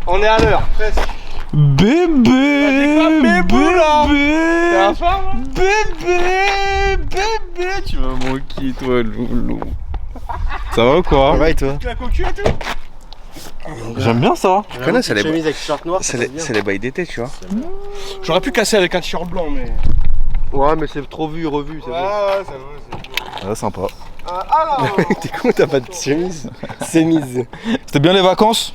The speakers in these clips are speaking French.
On est à l'heure, presque. Bébé, T'es un femme bébé, tu m'as manqué toi, loulou. Ça va ou quoi? Ça va et toi? La cocu et tout. J'aime bien ça. Je connais, c'est les chemise avec t-shirt noir. c'est les bails d'été, tu vois. J'aurais pu casser avec un t-shirt blanc, mais. Ouais, mais c'est trop vu, revu, c'est Ouais, ouais, ça va, Ah, sympa. alors. T'es con, t'as pas de chemise? C'est mise. C'était bien les vacances?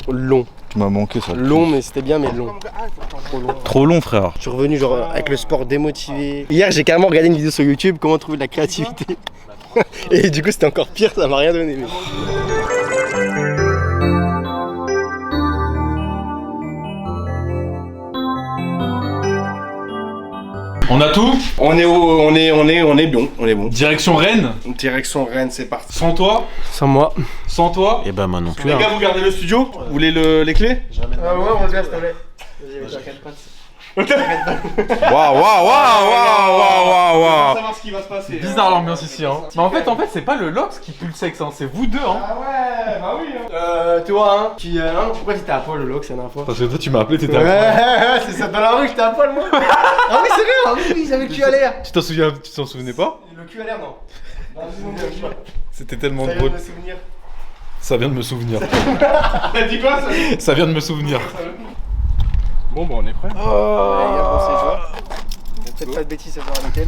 Long. Tu m'as manqué ça. Long, mais c'était bien, mais long. Trop long. Trop long, frère. Je suis revenu genre avec le sport démotivé. Hier, j'ai carrément regardé une vidéo sur YouTube, comment trouver de la créativité. Et du coup, c'était encore pire, ça m'a rien donné. Mais... On a tout? On est bon, on est bon. Direction Rennes. Direction Rennes, c'est parti. Sans toi? Sans moi. Sans toi? Et bah moi non plus. Les gars, vous gardez le studio? Vous voulez les clés? Ouais, on le laisse, s'il te plaît. Waouh, waouh, waouh, waouh, waouh, waouh. Savoir ce qui va se passer. Bizarre l'ambiance ici, hein. Mais en fait, c'est pas le Lox qui pue le sexe, hein. C'est vous deux, hein. Ah ouais, bah oui. Toi, hein, pourquoi t'étais à poil le lox la dernière fois? Parce que toi, tu m'as appelé, t'étais Ouais, à c'est ça, dans la rue, j'étais à poil moi. Ah oui, c'est vrai, ah oui, j'avais le cul à l'air. Tu t'en souvenais pas? Le cul à l'air, non. C'était tellement Ça vient drôle. de me souvenir. Ça vient de me souvenir. T'as dit quoi ça? Ça vient de me souvenir. Bon, bah on est prêt. Ouais, on sait jouer. Faites pas de bêtises, ça va à l'hôtel.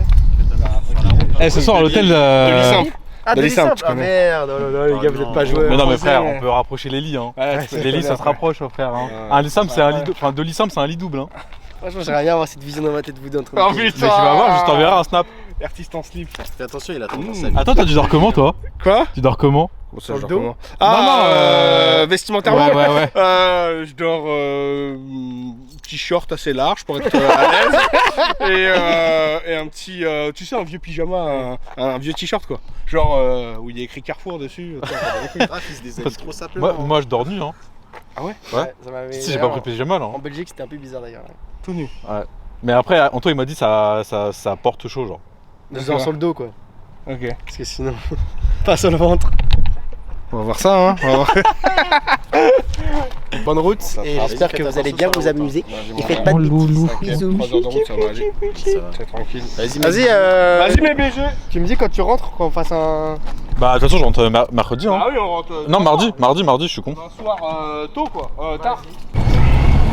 Eh, ce soir à l'hôtel. De Lissimple. Ah, De Lissimple, tu Ah connais. merde, oh là là, les gars, vous êtes pas joueurs. Mais non, mais frère, on peut rapprocher les lits, hein. Les lits, ça se rapproche, frère. Hein. Un Lissam, c'est un lit. Enfin, de Lissam, c'est un lit double, hein. Franchement, j'aimerais bien avoir cette vision dans ma tête, vous deux entre Oh nous. Mais tu vas voir, je t'enverrai un snap. Artiste en slip. Fais attention, il a tendance Mmh. Attends, toi, tu dors comment, toi? Quoi? Tu dors comment? Sur le dos. Vestimentairement. Ouais, ouais, ouais. Je dors t-shirt assez large pour être à l'aise et un petit, tu sais, un vieux pyjama, un vieux t-shirt quoi. Genre où il y a écrit Carrefour dessus. Ah, fils des amis trop simplement. Moi, je dors nu, hein. Ah ouais? Ouais. Ça m'avait- Si, j'ai pas pris le pyjama, là. En Belgique, c'était un peu bizarre d'ailleurs. Tout nu. Mais après, Antoine, il m'a dit ça porte chaud, genre. Deux sur le dos quoi. Ok. Parce que sinon, pas sur le ventre. On va voir ça hein. On va voir. Bonne route et fera j'espère que plaisir. vous allez bien vous amuser. Et faites pas Oh, de loulou. bêtises. Bisous. 3 heures de route ça va aller. Ça va. Très tranquille. Vas-y, Vas-y, Vas-y mes BG. tu me dis quand tu rentres, qu'on fasse un. Bah, de toute façon, je rentre mercredi, hein. Ah oui on rentre. Non, mardi, je suis con. Un soir tôt quoi. Tard.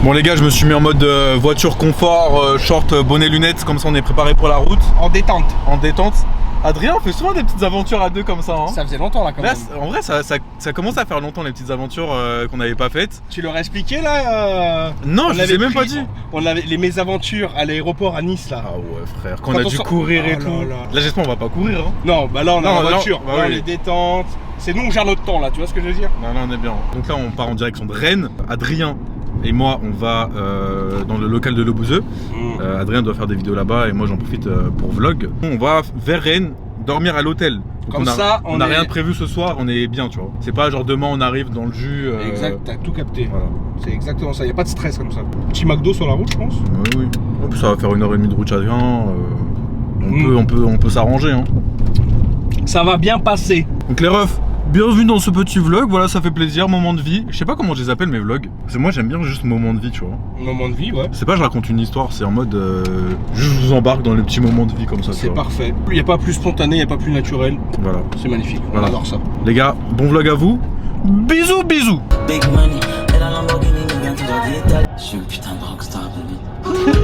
Bon, les gars, je me suis mis en mode voiture confort, short, bonnet, lunettes, comme ça on est préparé pour la route. En détente. En détente. Adrien, on fait souvent des petites aventures à deux comme ça, hein. Ça faisait longtemps là quand Là, même. en vrai, ça commence à faire longtemps les petites aventures qu'on n'avait pas faites. Tu leur as expliqué là Non, on je avait l'ai même pris- pas dit. On avait les mésaventures à l'aéroport à Nice là. Ah ouais, frère, quand Quand on a on dû sort- courir et Oh là tout. là. Là, j'espère on va pas courir, hein. Non, bah là on a Non, la non, voiture, bah là, oui. on est détente. C'est nous on gère notre temps là, tu vois ce que je veux dire? Non, là, on est bien. Donc là, on part en direction de Rennes. Adrien et moi, on va dans le local de Le Bouzeux. Adrien doit faire des vidéos là-bas et moi, j'en profite pour vlog. On va vers Rennes, dormir à l'hôtel. Donc Comme ça, on on n'a est- rien de prévu ce soir, on est bien, tu vois. C'est pas genre demain, on arrive dans le jus. Exact, t'as tout capté. Voilà. C'est exactement ça, y a pas de stress comme ça. Petit McDo sur la route, je pense. Oui, oui. En plus, ça va faire 1h30 de route chacun. Mm. On peut s'arranger, hein. Ça va bien passer. Donc les refs, bienvenue dans ce petit vlog, voilà, ça fait plaisir, moment de vie. Je sais pas comment je les appelle mes vlogs. Parce que moi j'aime bien juste moment de vie, tu vois. Moment de vie, ouais. C'est pas je raconte une histoire, c'est en mode je vous embarque dans les petits moments de vie comme ça. tu C'est vois. parfait. Y a pas plus spontané, y a pas plus naturel. Voilà. C'est magnifique. Voilà. On adore ça. Les gars, bon vlog à vous. Bisous, bisous. Big money, et la Lamborghini nous vient tout dans des détails. Je suis une putain de rockstar, baby.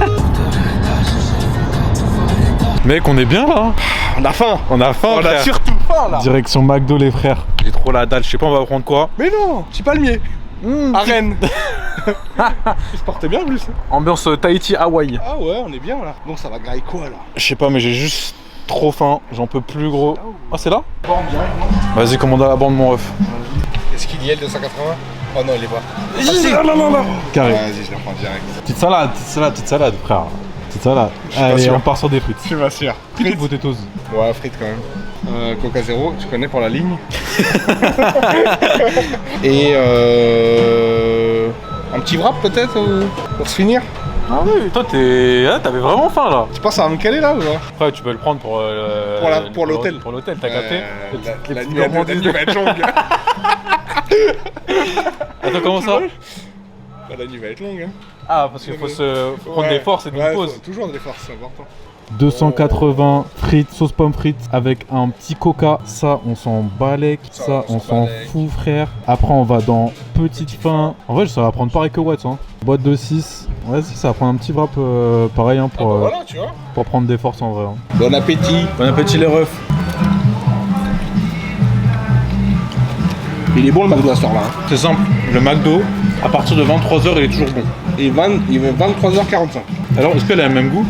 Mec, on est bien là. On a faim. On a faim, On a frère. surtout faim là. Direction McDo les frères. J'ai trop la dalle, je sais pas on va prendre quoi. Mais non, c'est pas le mien. À Rennes. Il se portait bien en plus. Ambiance Tahiti Hawaï. Ah ouais, on est bien là. Bon, ça va grailler quoi là? Je sais pas mais j'ai juste trop faim, j'en peux plus gros. Ah c'est là? Borne direct, non? Vas-y commande à la bande mon ref. Est-ce qu'il y a le 280? Oh non, il est pas. Carré. Vas-y, je le prends direct. Petite salade, frère. Petite salade. pas Allez, sûr. on part sur des frites. Je suis pas sûr. Frites ou potatoes? Ouais, frites quand même. Coca zéro, tu connais pour la ligne. Et un petit wrap peut-être pour se finir. Ah oui, toi t'avais vraiment faim là. Tu penses que ça va me caler là ou pas? Après tu peux le prendre pour l'hôtel. Pour l'hôtel, t'as capté? La nuit va être longue. Attends, comment ça? Bah, la nuit va être longue, hein. Ah, parce qu'il faut se prendre des forces et des ouais, pauses. faut toujours des forces, c'est important. 280 frites, sauce pomme frites avec un petit coca. Ça, on s'en balèque. Ça, on s'en fout, frère. Après, on va dans petite faim. En vrai, ça va prendre pareil que Watts. Hein. Boîte de 6. Ouais, si, ça va prendre un petit wrap pareil hein, pour, Voilà, tu vois. pour prendre des forces en vrai. Hein. Bon appétit. Bon appétit, les refs. Il est bon le McDo à ce heure-là. Hein. C'est simple. Le McDo, à partir de 23h, il est toujours bon. Il est 23h45. Alors, est-ce qu'elle a le même goût?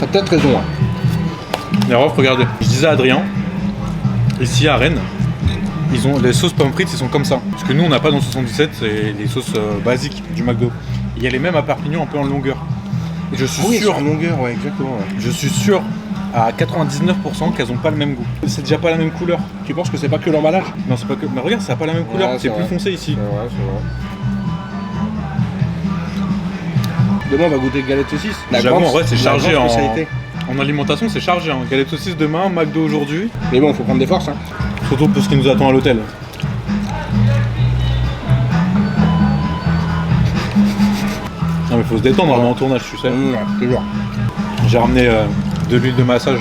T'as peut-être raison. Hein. Les refs, regardez. Je disais à Adrien, ici à Rennes, ils ont les sauces pommes frites, ils sont comme ça. Parce que nous, on n'a pas dans le 77, c'est les sauces basiques du McDo. Il y a les mêmes à Perpignan, un peu en longueur. Et je suis sûr, en longueur, ouais, exactement. Ouais. je suis sûr à 99% qu'elles ont pas le même goût. C'est déjà pas la même couleur. Tu penses que c'est pas que l'emballage? Non, c'est pas que. Mais regarde, ça a pas la même couleur. Ouais, c'est c'est plus vrai. foncé ici. Ouais, c'est vrai. Demain, on va goûter galette saucisse. J'avoue, en vrai, c'est la chargé grande en spécialité. En alimentation, c'est chargé. Hein. Galette saucisse demain, McDo aujourd'hui. Mais bon, faut prendre des forces. Hein. Surtout pour ce qui nous attend à l'hôtel. Non mais faut se détendre avant le tournage, tu sais. Ouais, toujours. J'ai ramené de l'huile de massage.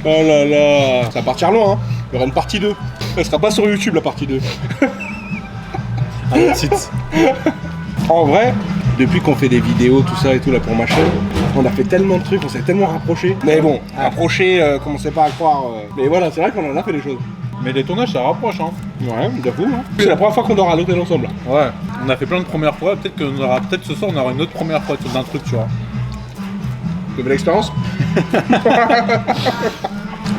Oh là là. Ça va partir loin, hein. Il y aura une partie 2. Elle sera pas sur YouTube, la partie 2. Un site. En vrai, depuis qu'on fait des vidéos, tout ça et tout là pour ma chaîne, on a fait tellement de trucs, on s'est tellement rapprochés. Mais bon, rapprochés, commencez pas à croire. Mais voilà, c'est vrai qu'on en a fait des choses. Mais les tournages, ça rapproche, hein. Ouais, j'avoue. Hein. C'est la première fois qu'on dort à l'hôtel ensemble. Là. Ouais. On a fait plein de premières fois. Peut-être ce soir, on aura une autre première fois sur un truc, tu vois. Nouvelle expérience.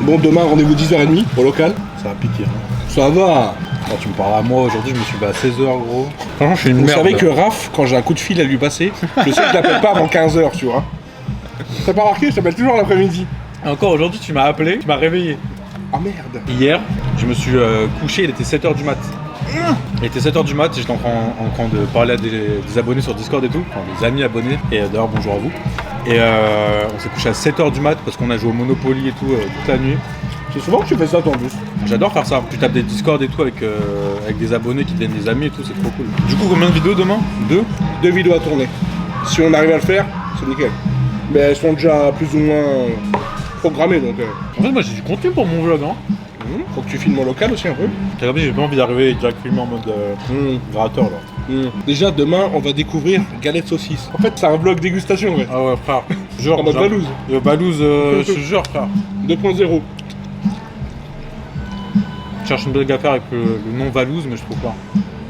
Bon, demain, rendez-vous 10h30 au local. Ça va piquer. Hein. Ça va. Quand tu me parles à moi, aujourd'hui, je me suis levé à 16h, gros. Franchement, je suis une Vous merde. savez que Raph, quand j'ai un coup de fil à lui passer, je sais que je l'appelle pas avant 15h, tu vois. T'as pas remarqué, je t'appelle toujours l'après-midi. Et encore aujourd'hui, tu m'as appelé, tu m'as réveillé. Ah merde. Hier, je me suis couché, il était 7h du mat. Il était 7h du mat et j'étais en train de parler à des abonnés sur Discord et tout, enfin des amis abonnés. Et d'ailleurs, bonjour à vous. Et on s'est couché à 7h du mat parce qu'on a joué au Monopoly et tout toute la nuit. C'est souvent que tu fais ça, toi, en plus. J'adore faire ça. Tu tapes des Discord et tout avec des abonnés qui deviennent des amis et tout, c'est trop cool. Du coup, combien de vidéos demain? 2? 2 vidéos à tourner. Si on arrive à le faire, c'est nickel. Mais elles sont déjà plus ou moins programmées, donc... En fait, moi j'ai du contenu pour mon vlog, hein. Faut que tu filmes au local aussi un peu. T'as compris, j'ai pas envie d'arriver direct filmer en mode gratteur là. Déjà, demain, on va découvrir galette saucisse. En fait, c'est un vlog dégustation, ouais. Ah ouais, frère. Genre, En mode Valouz. Valouz, je te jure, frère. 2.0. Je cherche une blague à faire avec le nom Valouz, mais je trouve pas.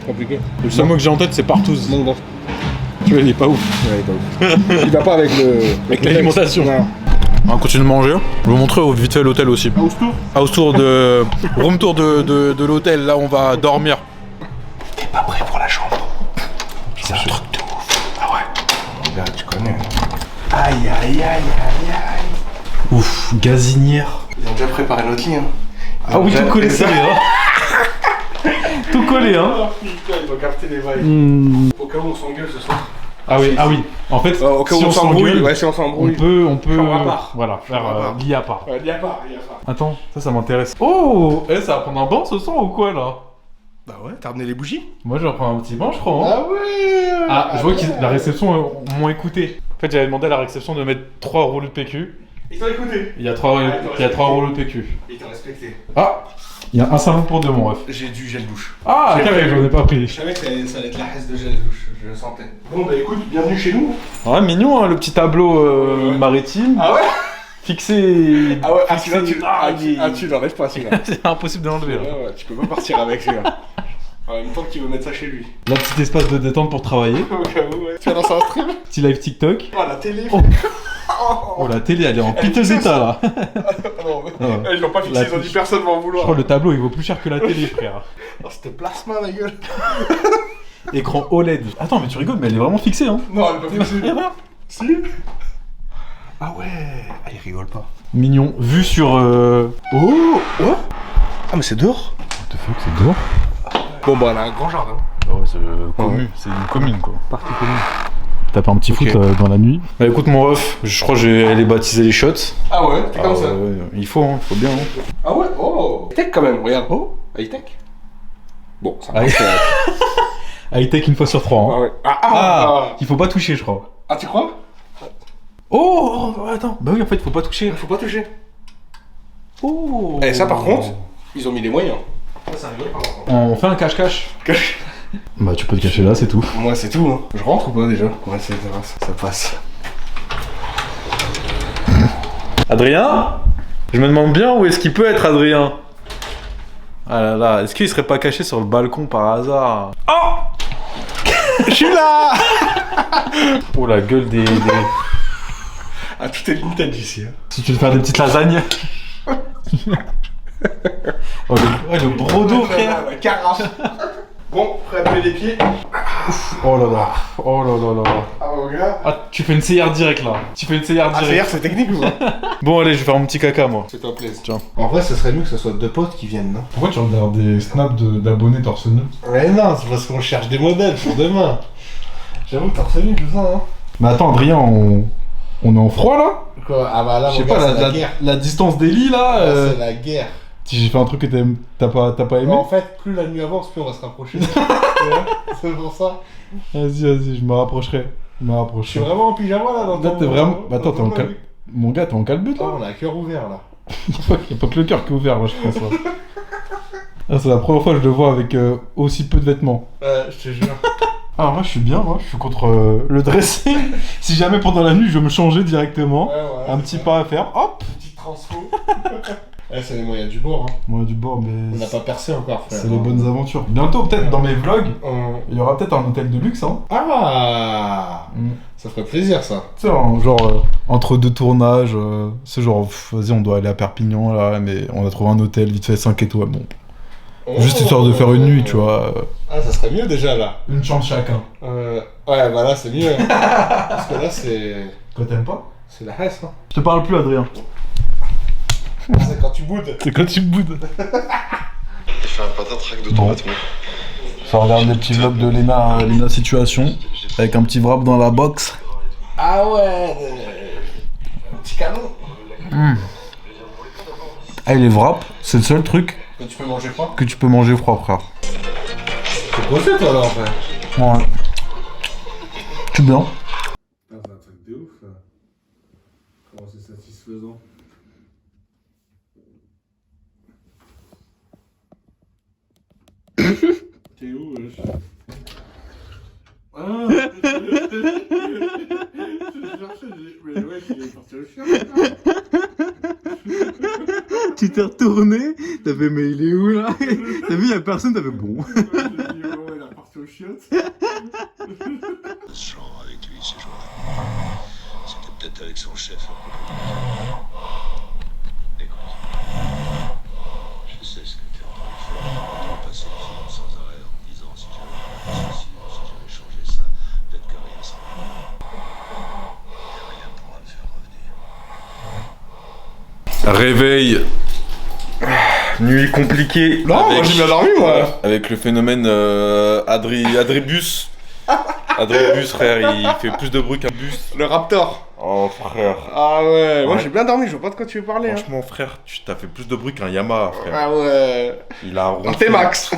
Compliqué. Le seul mot que j'ai en tête, c'est partouze. Non, non. Tu vois, il est pas ouf. Il va pas avec le... Avec l'alimentation. Non. On va continuer de manger. Je vais vous montrer vite fait l'hôtel aussi. House tour. House tour de. Room tour de l'hôtel, là on va dormir. T'es pas prêt pour la chambre. C'est un truc de ouf. Ah ouais. Là, tu connais. Aïe, aïe, aïe, aïe, aïe. Ouf, gazinière. Ils ont déjà préparé notre lit, hein. Ah oui, tout collé ça, hein. Tout collé, hein. Oh putain, ils vont capter les vibes. Au cas où on s'engueule ce soir. Ah oui, ah oui. En fait, Au cas où si on s'embrouille, s'engueule, ouais, si on s'embrouille. on peut Chambre à part. voilà, faire Chambre à part. lit à part. Il y a pas, il y a pas. Attends, ça m'intéresse. Oh, ça va prendre un bain ce soir ou quoi là? Bah ouais, t'as ramené les bougies? Moi je vais prendre un petit bain, je crois. Hein. Ouais. Ah, je vois que la réception m'ont écouté. En fait, j'avais demandé à la réception de mettre 3 rouleaux de PQ. Ils t'ont écouté. Il y a 3 rouleaux de PQ. Ils t'ont respecté. Ah, il y a un savon pour 2 mon ref. J'ai du gel douche. Ah, carré, j'en ai pas pris. Je savais que ça allait être la reste de gel douche, je le sentais. Bon bah écoute, bienvenue chez nous. Ouais, mignon hein, le petit tableau maritime. Ah ouais? Fixé. Ah ouais, Fixé. tu l'enlèves pas celui-là. C'est impossible de l'enlever là. Ouais, tu peux pas partir avec celui-là. En même temps qu'il veut mettre ça chez lui. Là, petit espace de détente pour travailler. Au cas où, ouais. Tu vas lancer un stream? Petit live TikTok. Oh la télé. Oh. Oh, la télé, elle est en piteux état là. Non, mais... Ouais. Ils l'ont pas fixé, ils ont dit personne va en Je vouloir. crois que le tableau il vaut plus cher que la télé, frère. Oh, c'était plasma la gueule. Écran OLED. Attends, mais tu rigoles, mais elle est vraiment fixée hein. Non, elle est pas fixée. Si. Ah ouais. Ah, il rigole pas. Mignon. Vue sur. Oh. Ouais. Ah mais c'est dehors. What the fuck, c'est dehors? Bon bah elle a un grand jardin. Ah ouais, c'est commune. C'est une commune quoi. Partie commune. taper un petit Ok. foot dans la nuit. Bah écoute mon ref, je crois que je vais aller baptiser les shots. Ah ouais, t'es comme ça. Ouais, il faut bien. Hein. Ah ouais, oh. High-tech quand même, regarde. Oh, high-tech. Bon, ça High- marche. High tech une fois sur 3. Hein. Ah ouais. Il faut pas toucher, je crois. Ah, tu crois? Oh, attends. Bah oui, en fait, faut pas toucher. Faut pas toucher. Oh. Et ça, par contre, ils ont mis les moyens. Ça rigole pas. On fait un cache-cache. Bah tu peux te cacher là, c'est tout. Moi, c'est tout. Hein. Je rentre ou pas déjà? Ouais, c'est ça passe. Adrien? Je me demande bien où est-ce qu'il peut être, Adrien. Ah là là, est-ce qu'il serait pas caché sur le balcon par hasard? Oh. Je suis là! Oh la gueule des... Ah, tout est vintage ici. Hein. Si tu veux faire des petites lasagnes. Oh le brodo, frère. La carafe. Bon, prêt à lever les pieds. Oh là là. Oh là là là. Ah, mon gars. Ah, tu fais une CR direct là. Tu fais une CR Ah, direct. c'est technique ou pas? Bon allez, je vais faire mon petit caca moi. C'est toi, plaisir. Tiens. En vrai, ça serait mieux que ce soit deux potes qui viennent, non? Pourquoi tu regardes des snaps d'abonnés torse nu? Mais non, c'est parce qu'on cherche des modèles pour demain. J'avoue que t'as retenu tout ça, hein. Mais attends, Adrien, on est en froid là? Quoi? Ah bah là, Je sais mon pas, gars, c'est la guerre. la distance des lits là. Là, c'est la guerre. Si j'ai fait un truc que t'as pas aimé. En fait, plus la nuit avance, plus on va se rapprocher. Tu vois, c'est pour ça. Vas-y, je me rapprocherai. Je me Je suis rapprocherai. vraiment en pyjama là dans Là, ton... t'es vraiment. Bah, attends, dans t'es en ton cal... lit. Mon gars, t'es en calbut Oh, là? on a un cœur ouvert là. Y'a pas que le cœur qui est ouvert, moi je pense. Là. Ah, c'est la première fois que je le vois avec aussi peu de vêtements. Je te jure. Ah, moi je suis bien, moi je suis contre le dressing. Si jamais pendant la nuit je veux me changer directement, Ouais, ouais, un c'est petit ça. pas à faire, hop! Petite transfo. C'est les moyens du bord. Hein. Moi du bord, mais On n'a pas percé encore, frère. c'est les bonnes aventures. Bientôt, peut-être dans mes vlogs, Hum. il y aura peut-être un hôtel de luxe, hein. Ah, ça ferait plaisir ça. Tu sais, genre entre deux tournages, c'est genre, vas-y, on doit aller à Perpignan là, mais on a trouvé un hôtel vite fait 5 étoiles, bon. Juste histoire de faire une nuit, tu vois. Ah, ça serait mieux déjà là. Une chambre chacun. Ouais, bah là c'est mieux. Hein. Parce que là c'est. Quand t'aimes pas? C'est la hesse. Hein. Je te parle plus, Adrien. C'est quand tu boudes. C'est quand tu boudes. Je fais un patatrac de ton Bon. vêtement. Ça regarde les petits vlogs de Lena Situation, avec un petit wrap dans la box. Ah ouais. Petit canon. Ah, les wraps, c'est le seul truc Que tu peux manger froid. que tu peux manger froid, frère. C'est posé toi là en fait. Ouais. Tu bien? C'est un truc de ouf là. Comment c'est satisfaisant. T'es où wesh? Ah. Mais ouais, il est parti au chien. Tu t'es retourné, t'as fait mais il est où là? T'as vu, y'a personne, t'as fait bon. Il est parti au chien. Ce genre avec lui, ces jours-là. C'était peut-être avec son chef. Écoute, je sais ce que t'es en train de faire. Tu vas passer le film sans arrêt en me disant si j'avais fait ceci, si j'avais changé ça, peut-être que rien serait mieux. Et rien pourra me faire revenir. Réveil. Nuit compliquée. Non, moi j'ai bien dormi moi. Avec le phénomène Adribus. Adribus, frère, il fait plus de bruit qu'un bus. Le Raptor. Oh, frère. Ah ouais, moi Ouais. j'ai bien dormi, je vois pas de quoi tu veux parler. Hein. Franchement, frère, tu t'as fait plus de bruit qu'un Yamaha, frère. Ah ouais. Il a ronflé. T'es max.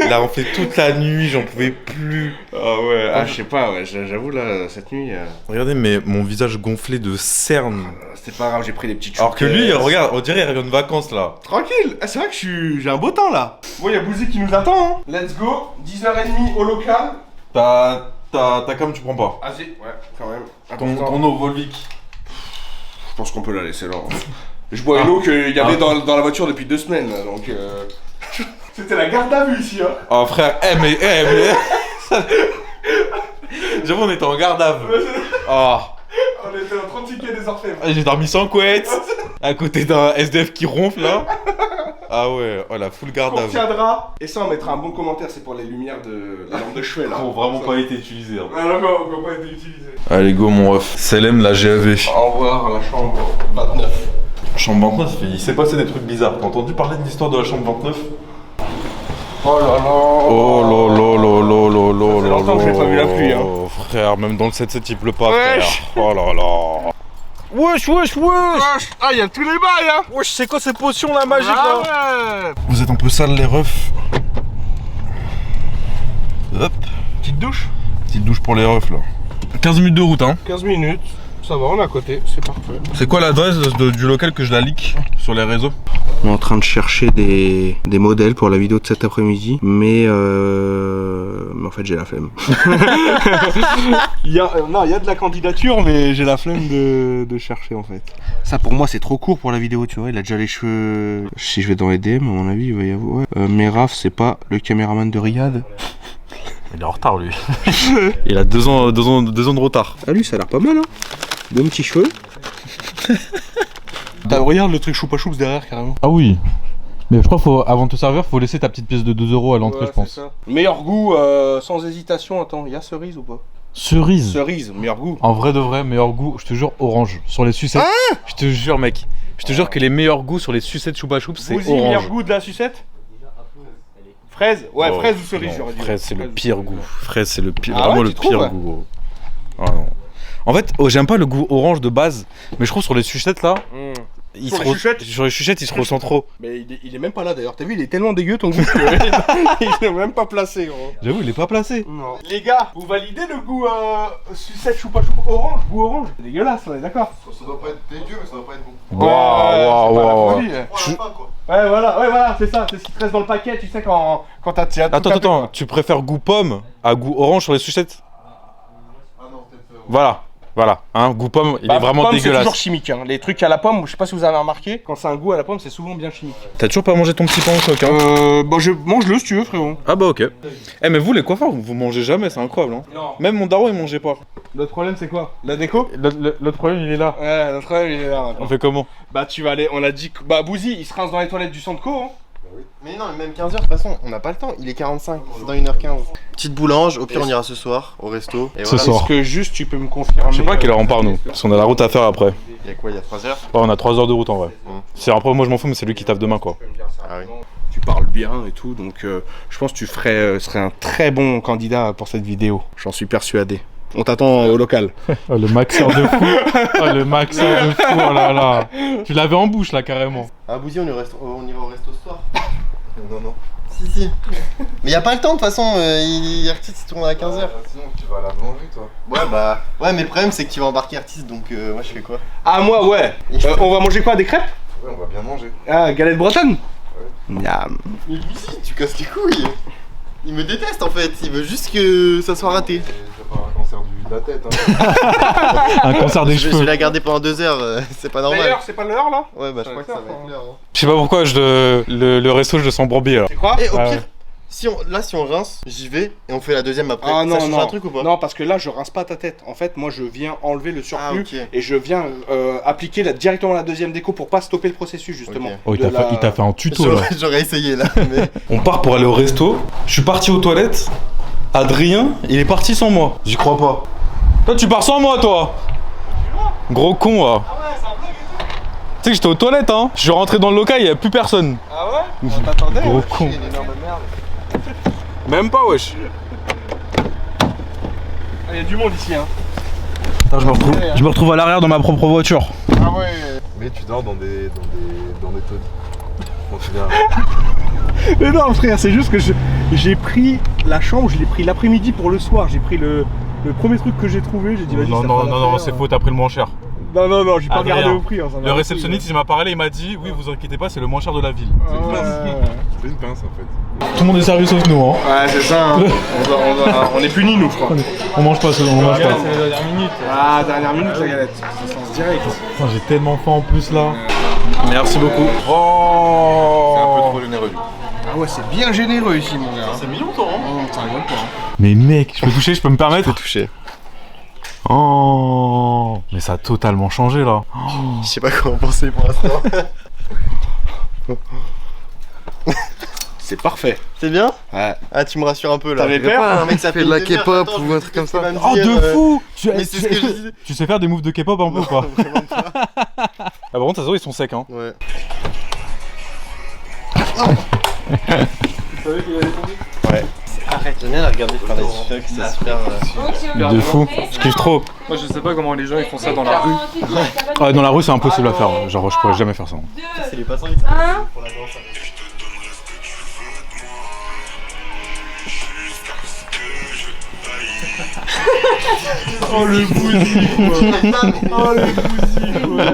Il a ronflé toute la nuit, j'en pouvais plus. Ah ouais, ah je sais pas, ouais, j'avoue là, cette nuit, Regardez, mais mon visage gonflé de cernes. c'était pas grave, j'ai pris des petites Alors que lui, chouquettes. regarde, on dirait qu'il revient de vacances là. Tranquille, ah, c'est vrai que j'ai un beau temps là. Bon, y'a Bouzy qui nous attend, hein. Let's go, 10h30 au local. Ta cam, tu prends pas. Vas-y, ouais, quand même. Ton Important. eau Volvic. Je pense qu'on peut la laisser là. Je bois une eau qu'il y avait dans la voiture depuis 2 semaines, là, donc C'était la garde à vue ici, hein. Oh frère, mais. J'avoue, on était en garde à vue. Oh. On était en 30 tickets des orfèvres. J'ai dormi sans couette. À côté d'un SDF qui ronfle là. Ah ouais, oh la full garde à On vue. tiendra. Et ça, on mettra un bon commentaire, c'est pour les lumières de la lampe de chevet là. Qui ont vraiment pas été utilisés. Hein. Ah non, qui n'ont pas été utilisés. Allez, go mon ref. Selem la GAV. Au revoir, la chambre 29. Chambre 29, il s'est passé des trucs bizarres. T'as entendu parler de l'histoire de la chambre 29? Oh là là. Oh là là là là Ça fait longtemps que j'ai pas vu la pluie, hein. Frère, même dans le 7-7 il pleut pas, Wesh. frère. Oh là là. Wesh. Ah, il y a tous les bails, hein. Wesh, c'est quoi ces potions là magiques Ah là? ouais. Vous êtes un peu sales les refs. Hop. Petite douche. Petite douche pour les refs là. 15 minutes de route hein. 15 minutes. Ça va, on est à côté, c'est parfait. C'est quoi l'adresse du local que je la leak sur les réseaux? On est en train de chercher des modèles pour la vidéo de cet après-midi, mais en fait j'ai la flemme. Il y a de la candidature, mais j'ai la flemme de chercher en fait. Ça pour moi c'est trop court pour la vidéo, tu vois. Il a déjà les cheveux. Si je vais dans les DM, à mon avis, il va y avoir. Ouais. Meraf, c'est pas le caméraman de Riyad. Il est en retard lui. Il a 2 ans de retard. Ah, lui, ça a l'air pas mal, hein. De petits cheveux. Regarde le truc choupa choups derrière carrément. Ah oui. Mais je crois qu'il faut, avant de te servir, faut laisser ta petite pièce de 2 € à l'entrée, je pense. Meilleur goût, sans hésitation. Attends, il y a cerise ou pas? Cerise. Cerise, meilleur goût. En vrai de vrai, meilleur goût, je te jure, orange. Sur les sucettes. Ah, je te jure, mec. Je te jure que les meilleurs goûts sur les sucettes choupa choups, c'est Bouzy, meilleur orange. goût de la sucette? Fraise? Ouais, Oh, fraise ou cerise, non, j'aurais dit. fraise, c'est le pire goût. Fraise, c'est le pire, Ah vraiment ouais, le tu pire trouves, goût. Gros. Ah non. En fait, j'aime pas le goût orange de base, mais je trouve sur les sucettes là, Sur les chuchettes sur les chuchettes, il se ressent trop. Mais il est même pas là d'ailleurs. T'as vu, il est tellement dégueu ton goût. Il est même pas placé, gros. J'avoue, il est pas placé. Non. Les gars, vous validez le goût sucette choupa choupa orange? Goût orange? C'est dégueulasse, on est d'accord? Ça doit pas être dégueu, mais ça doit pas être bon. Ouais, c'est pas la folie, Ouais, la fin, quoi. Ouais, voilà, c'est ça. C'est ce qui te reste dans le paquet, tu sais, quand t'as tout Attends, tapé, quoi. tu préfères goût pomme à goût orange sur les sucettes? Ah non, peut-être. Voilà, hein, goût pomme, il Bah, est vraiment pomme, c'est dégueulasse. toujours chimique, hein. Les trucs à la pomme, je sais pas si vous avez remarqué, quand c'est un goût à la pomme, c'est souvent bien chimique. T'as toujours pas mangé ton petit pain au choc, hein? Bah, mange-le si tu veux, frérot. Ah bah ok. Eh mais vous les coiffeurs, vous mangez jamais, c'est incroyable, hein? Non. Même mon daron il mangeait pas. Notre problème, c'est quoi? La déco? L'autre problème il est là. Ouais, notre problème, il est là, maintenant. On fait comment? Bah, tu vas aller, on a dit que. Bah, Bouzy, il se rince dans les toilettes du centre co, hein. Mais non, mais même 15h, de toute façon, on n'a pas le temps, il est 45, c'est dans 1h15. Petite boulange, au pire on ira ce soir, au resto. Et Ce voilà. soir. Est-ce que juste tu peux me confirmer? Je sais pas à quelle heure on part nous, parce qu'on a la route à faire après. Il y a quoi, il y a 3h? Ouais, on a 3 heures de route en vrai. Mm. C'est après moi je m'en fous mais c'est lui qui taffe demain quoi. Ah oui. Tu parles bien et tout, donc je pense que tu serais un très bon candidat pour cette vidéo. J'en suis persuadé. On t'attend au local. Oh, le maxeur de fou. Oh, le maxeur de fou, oh là là. Tu l'avais en bouche là carrément. Ah Bouzy, on ira au resto ce soir. Non. Si. Mais y a pas le temps de toute façon, Artiste il tourne à 15h. Sinon, tu vas à la manger, toi. Ouais, mais le problème c'est que tu vas embarquer Artiste, donc moi je fais quoi? Ah, moi, ouais. On va manger quoi? Des crêpes? Ouais, on va bien manger. Ah, galette bretonne? Miam. Mais Bouzy, tu casses les couilles. Il me déteste en fait, il veut juste que ça soit raté. Tu vas pas un cancer de la tête, hein. Un concert des Je vais cheveux. la garder pendant 2 heures, c'est pas normal. D'ailleurs, c'est pas l'heure là? Ouais, bah je crois que ça va être l'heure. Hein. Je sais pas pourquoi le resto je le sens bourbier là. C'est quoi? Et au Ah pire, ouais. si on rince, j'y vais et on fait la deuxième après. Ah ça non, change non. un truc ou pas? Non, parce que là, je rince pas ta tête. En fait, moi, je viens enlever le surplus Ah, ok. et je viens appliquer directement la deuxième déco pour pas stopper le processus, justement. Ok. Oh, il t'a fait un tuto là. J'aurais essayé là, mais. On part pour aller au resto. Je suis parti aux toilettes. Adrien, il est parti sans moi. J'y crois pas. Toi, tu pars sans moi, toi. Gros con, là. Ah ouais, c'est un blague et tout. Tu sais que j'étais aux toilettes, hein. Je suis rentré dans le local, il y a plus personne. Ah ouais? On t'attendait? Gros Ouais. con. Une énorme merde. Même pas, wesh. Il y a du monde ici, hein. Attends, je me retrouve à l'arrière dans ma propre voiture. Ah ouais. Mais tu dors dans des taudis. Bon, tu viens. Mais non, frère, c'est juste que j'ai pris la chambre, je l'ai pris l'après-midi pour le soir. J'ai pris le premier truc que j'ai trouvé, j'ai dit vas-y. Non, ça non, fera non, non, l'affaire. c'est faux, t'as pris le moins cher. Non, j'ai pas Adrien. regardé au prix. Hein, ça m'a Le pris, réceptionniste, il m'a parlé, il m'a dit oui, vous inquiétez pas, c'est le moins cher de la ville. Ah ouais. C'est une pince, en fait. Tout le monde est servi sauf nous, hein. Ouais, c'est ça. Hein. On est punis, nous, je crois. On mange pas, on mange pas. C'est la dernière minute. Ah, dernière minute, la galette. Ça sens direct. Putain, j'ai tellement faim en plus là. Merci beaucoup. Oh. C'est un peu trop généreux, lui. Ah ouais, c'est bien généreux ici, mon gars. C'est mignon toi, hein? Ça rigole pas. Mais mec, je peux toucher, je peux me permettre? Touché. Oh. Mais ça a totalement changé là. Je sais pas comment penser pour l'instant. C'est parfait. C'est bien? Ouais. Ah, tu me rassures un peu là. T'avais Je vais peur? pas un mec ça fait de la une demi-heure, K-pop attends, ou un truc comme ça. Oh de fou! Mais c'est ce que je disais. Tu sais faire des moves de K-pop un peu ou pas? Vraiment pas. Ah par contre, ça se voit, ils sont secs hein. Ouais. Arrête, j'aime bien la regarder faire des TikTok, c'est super. De fou. Je kiffe trop. Moi je sais pas comment les gens ils font ça dans la rue. Ah, dans la rue, c'est impossible à faire. Genre, je pourrais jamais faire ça. C'est les passants qui savent pour la danse. Oh le bousi quoi. Oh le bousi quoi.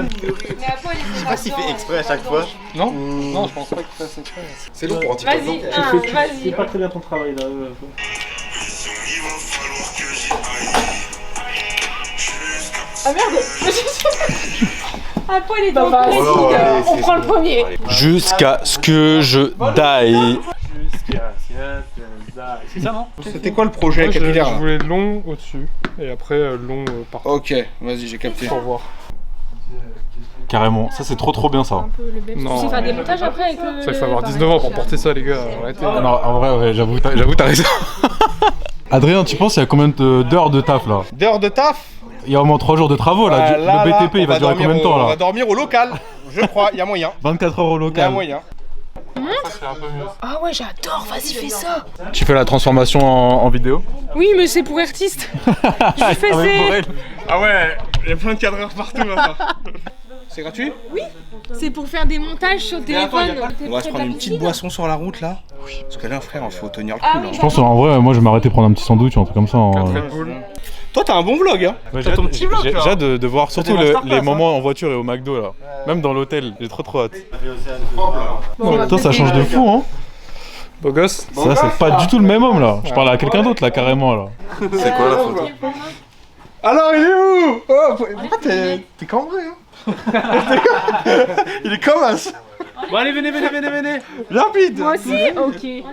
Je sais pas s'il fait exprès à chaque fois. Non Non, je pense pas qu'il fasse exprès. C'est long pour un TikTok. Vas-y, vas-y. Pas très bien ton travail là. Ah merde. Ah, Paul est dans le allez, on prend le premier. Jusqu'à ce que je die. C'est ça non? C'était quoi le projet Moi, je capillaire là? voulais long au-dessus et après long partout. Ok, vas-y, j'ai capté. Pour voir. Carrément. Ça, c'est trop bien ça. Un peu le bébé. Non. Tu sais faire des montages après avec le. Ça il faut avoir 19 ans pour porter ça les gars. Arrêtez. Non, en vrai, ouais, j'avoue, t'as raison. Adrien, tu penses il y a combien d'heures de taf là? D'heures de taf? Il y a au moins 3 jours de travaux là. Le BTP il va durer combien de temps On va là? dormir au local, je crois, il y a moyen. 24 heures au Il y a local. moyen. Ah ouais, j'adore, vas-y, fais ça. Tu fais la transformation en vidéo? Oui, mais c'est pour artiste. Je fais c'est. Ah ouais, il y a plein de cadreurs partout maintenant. C'est gratuit? C'est pour faire des montages sur téléphone. On va se prendre une petite boisson sur la route là. Parce que là frère, il faut tenir le coup Ah là. oui, Je pense en vrai, moi je vais m'arrêter prendre un petit sandwich ou un truc comme ça. Très cool. Toi t'as un bon vlog hein. Ouais, T'as ton petit vlog j'ai là. hâte de voir surtout C'était masterclass, les hein. moments en voiture et au McDo là. Même dans l'hôtel, j'ai trop hâte. Bon, Toi ça change de fou hein. Beau gosse. Ça c'est pas du tout le même homme là. Je parle à quelqu'un d'autre là carrément là. C'est quoi la photo? Alors il est où? Oh, pourquoi t'es cambré hein? Il est comme as. Bon allez venez. Rapide. Moi aussi. Ok.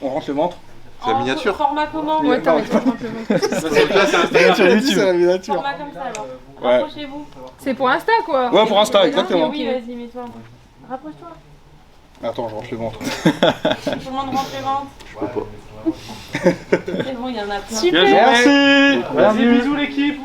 On rentre le ventre. C'est la miniature. Format comment? Ouais, t'as raison. Sur YouTube. C'est la miniature. Format comme ça alors. Ouais. Rapprochez-vous. C'est pour Insta quoi. Ouais pour Insta exactement. Oui, vas-y, mets-toi. Rapproche-toi. Attends, je rentre le ventre. Tout le monde rentre le ventre. Je peux pas. C'est bon, il y en a plein. Merci. Vas-y bisous l'équipe.